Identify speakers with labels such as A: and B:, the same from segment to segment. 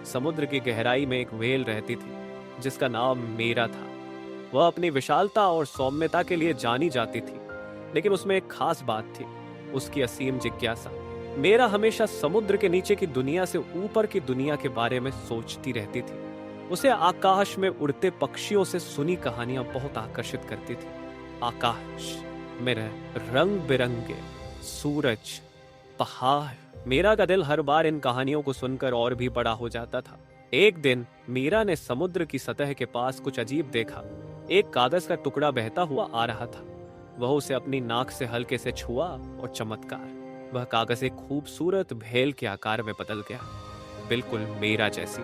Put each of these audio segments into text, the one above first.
A: समुद्र की गहराई में एक व्हेल रहती थी जिसका नाम मीरा था। वह अपनी विशालता और सौम्यता के लिए जानी जाती थी, लेकिन उसमें एक खास बात थी, उसकी असीम जिज्ञासा। मीरा हमेशा समुद्र के नीचे की दुनिया से ऊपर की दुनिया के बारे में सोचती रहती थी। उसे आकाश में उड़ते पक्षियों से सुनी कहानियां बहुत आकर्षित करती थी। आकाश में रंग बिरंगे सूरज, पहाड़। मीरा का दिल हर बार इन कहानियों को सुनकर और भी बड़ा हो जाता था। एक दिन मीरा ने समुद्र की सतह के पास कुछ अजीब देखा। एक कागज का टुकड़ा बहता हुआ आ रहा था। वह उसे अपनी नाक से हल्के से छुआ और चमत्कार, वह कागज एक खूबसूरत भेल के आकार में बदल गया, बिल्कुल मीरा जैसी।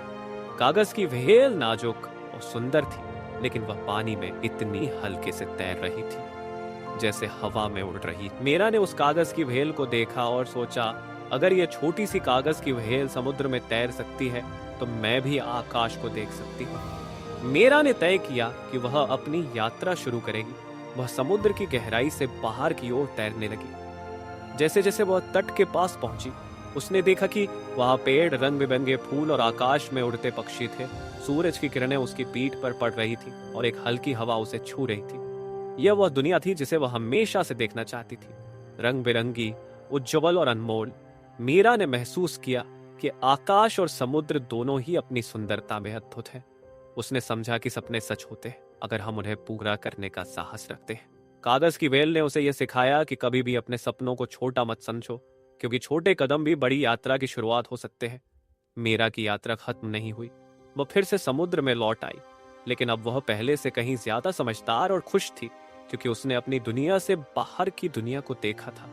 A: कागज की भेल नाजुक और सुंदर थी, लेकिन वह पानी में इतनी हल्के से तैर रही थी जैसे हवा में उड़ रही। मीरा ने उस कागज की भेल को देखा और सोचा, अगर यह छोटी सी कागज की भेल समुद्र में तैर सकती है तो मैं भी आकाश को देख सकती हूँ। मीरा ने तय किया कि वह अपनी यात्रा शुरू करेगी। वह समुद्र की गहराई से बाहर की ओर तैरने लगी। जैसे जैसे वह तट के पास पहुंची, उसने देखा कि वहां पेड़, रंग बिरंगे फूल और आकाश में उड़ते पक्षी थे। सूरज की किरणें उसकी पीठ पर पड़ रही थी और एक हल्की हवा उसे छू रही थी। यह वह दुनिया थी जिसे वह हमेशा से देखना चाहती थी, रंग बिरंगी, उज्ज्वल और अनमोल। मीरा ने महसूस किया कि आकाश और समुद्र दोनों ही अपनी सुंदरता में अद्भुत हैं। उसने समझा कि सपने सच होते हैं अगर हम उन्हें पूरा करने का साहस रखते हैं। कागज की बेल ने उसे यह सिखाया कि कभी भी अपने सपनों को छोटा मत समझो, क्योंकि छोटे कदम भी बड़ी यात्रा की शुरुआत हो सकते हैं। मीरा की यात्रा खत्म नहीं हुई। वह फिर से समुद्र में लौट आई, लेकिन अब वह पहले से कहीं ज्यादा समझदार और खुश थी, क्योंकि उसने अपनी दुनिया से बाहर की दुनिया को देखा था।